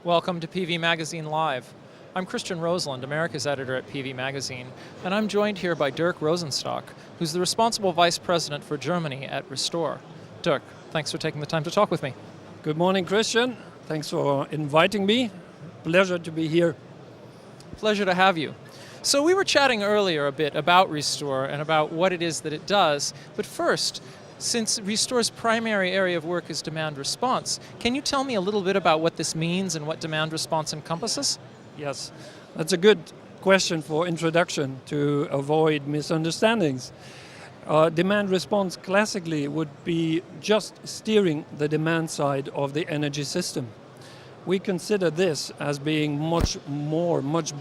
Welcome to PV Magazine Live. I'm Christian Roseland, America's editor at PV Magazine, and I'm joined here by Dirk Rosenstock, who's the responsible vice president for Germany at Restore. Dirk, thanks for taking the time to talk with me. Good morning, Christian. Thanks for inviting me. Pleasure to be here. Pleasure to have you. So we were chatting earlier a bit about Restore and about what it is that it does, but first, since Restore's primary area of work is demand response, can you tell me a little bit about what this means and what demand response encompasses? Yes, that's a good question for introduction to avoid misunderstandings. Demand response classically would be just steering the demand side of the energy system. We consider this as being much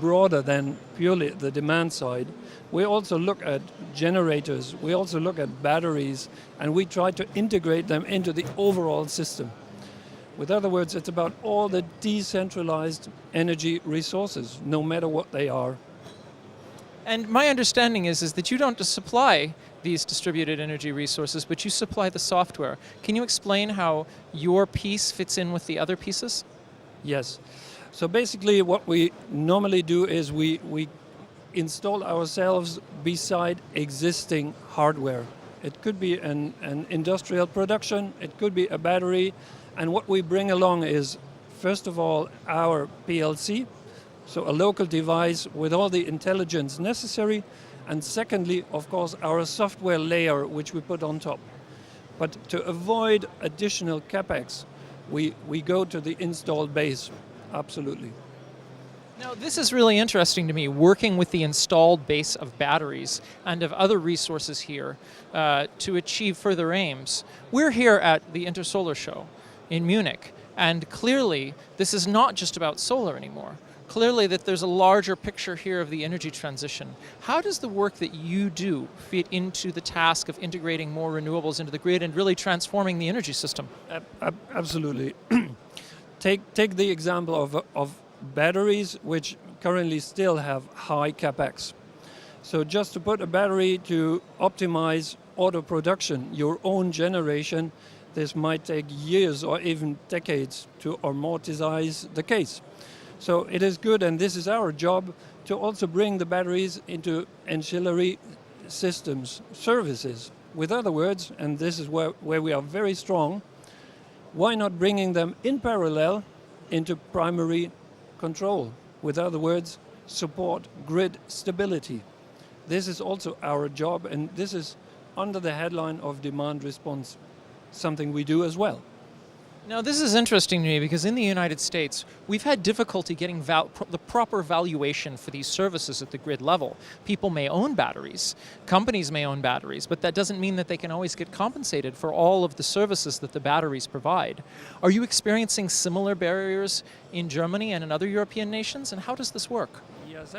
broader than purely the demand side. We also look at generators, we also look at batteries, and we try to integrate them into the overall system. With other words, it's about all the decentralized energy resources, no matter what they are. And my understanding is that you don't just supply these distributed energy resources, but you supply the software. Can you explain how your piece fits in with the other pieces? Yes. So basically what we normally do is we install ourselves beside existing hardware. It could be an industrial production, it could be a battery, and what we bring along is, first of all, our PLC, so a local device with all the intelligence necessary, and secondly, of course, our software layer which we put on top. But to avoid additional capex, we go to the installed base, absolutely. Now, this is really interesting to me, working with the installed base of batteries and of other resources here to achieve further aims. We're here at the Intersolar Show in Munich, and clearly this is not just about solar anymore. Clearly that there's a larger picture here of the energy transition. How does the work that you do fit into the task of integrating more renewables into the grid and really transforming the energy system? Absolutely. Take the example of batteries, which currently still have high capex. So just to put a battery to optimize auto production, your own generation, this might take years or even decades to amortize the case. So it is good, and this is our job, to also bring the batteries into ancillary systems, services. With other words, and this is where we are very strong, why not bringing them in parallel into primary control? With other words, support grid stability. This is also our job, and this is under the headline of demand response, something we do as well. Now, this is interesting to me because in the United States, we've had difficulty getting the proper valuation for these services at the grid level. People may own batteries, companies may own batteries, but that doesn't mean that they can always get compensated for all of the services that the batteries provide. Are you experiencing similar barriers in Germany and in other European nations, and how does this work? Yes,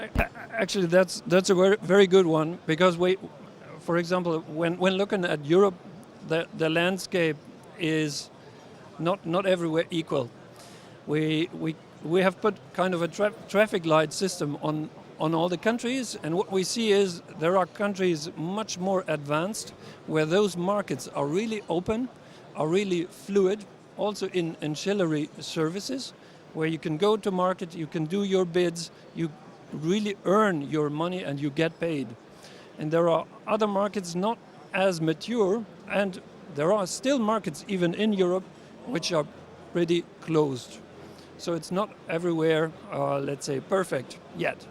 actually that's a very, very good one, because for example, when looking at Europe, the landscape is not everywhere equal. We have put kind of a traffic light system on all the countries, and what we see is there are countries much more advanced where those markets are really open, are really fluid, also in ancillary services, where you can go to market, you can do your bids, you really earn your money and you get paid. And there are other markets not as mature, and there are still markets even in Europe which are pretty closed. So it's not everywhere, let's say, perfect yet.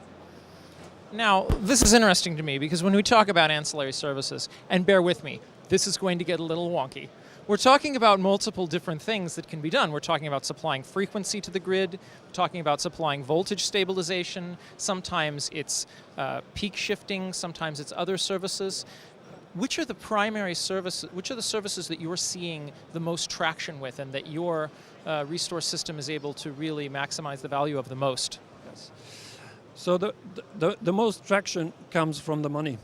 Now, this is interesting to me because when we talk about ancillary services, and bear with me, this is going to get a little wonky. We're talking about multiple different things that can be done. We're talking about supplying frequency to the grid, we're talking about supplying voltage stabilization, sometimes it's peak shifting, sometimes it's other services. Which are the primary services, which are the services that you're seeing the most traction with and that your Restore system is able to really maximize the value of the most? Yes. So the most traction comes from the money.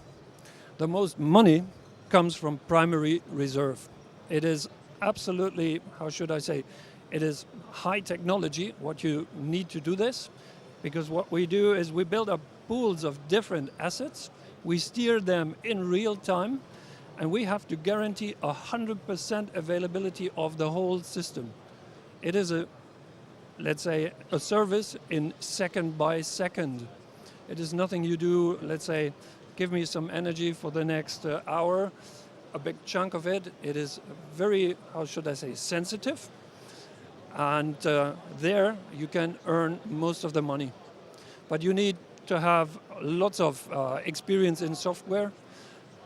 The most money comes from primary reserve. It is absolutely, how should I say, it is high technology what you need to do this, because what we do is we build up pools of different assets. We steer them in real time, and we have to guarantee 100% availability of the whole system. It is a let's say, a service in second by second. It is nothing you do, let's say, give me some energy for the next hour, a big chunk of it. It is very, how should I say, sensitive. And there you can earn most of the money. But you need to have lots of experience in software.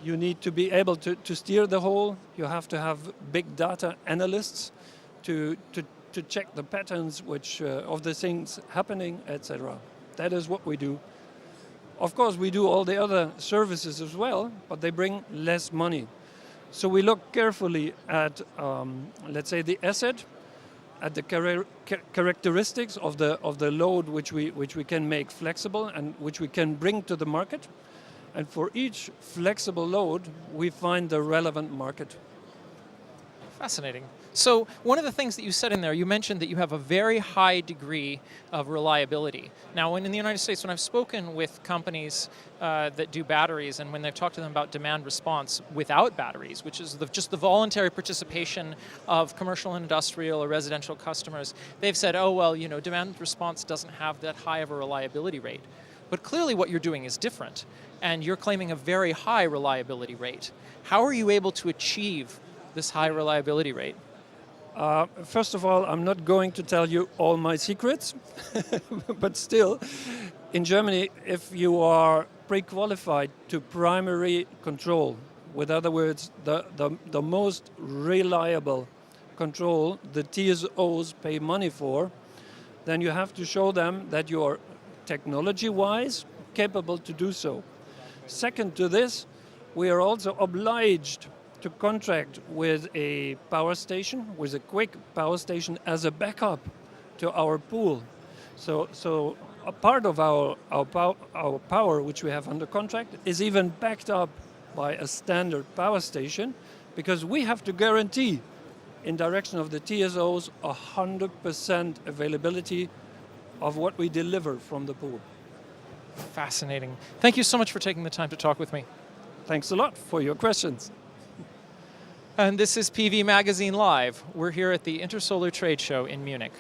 You need to be able to steer the whole. You have to have big data analysts to check the patterns which of the things happening, etc. That is what we do. Of course, we do all the other services as well, but they bring less money. So we look carefully at, let's say, the asset, at the characteristics of the load which we can make flexible and which we can bring to the market. And for each flexible load, we find the relevant market. Fascinating. So one of the things that you said in there, you mentioned that you have a very high degree of reliability. Now, in the United States, when I've spoken with companies that do batteries, and when they've talked to them about demand response without batteries, which is just the voluntary participation of commercial and industrial or residential customers, they've said, oh, well, demand response doesn't have that high of a reliability rate. But clearly what you're doing is different, and you're claiming a very high reliability rate. How are you able to achieve this high reliability rate? First of all, I'm not going to tell you all my secrets, but still, in Germany, if you are pre-qualified to primary control, with other words, the most reliable control the TSOs pay money for, then you have to show them that you are technology-wise capable to do so. Second to this, we are also obliged to contract with a power station, with a quick power station as a backup to our pool. So a part of our power, which we have under contract, is even backed up by a standard power station, because we have to guarantee, in direction of the TSOs, 100% availability of what we deliver from the pool. Fascinating. Thank you so much for taking the time to talk with me. Thanks a lot for your questions. And this is PV Magazine Live. We're here at the Intersolar Trade Show in Munich.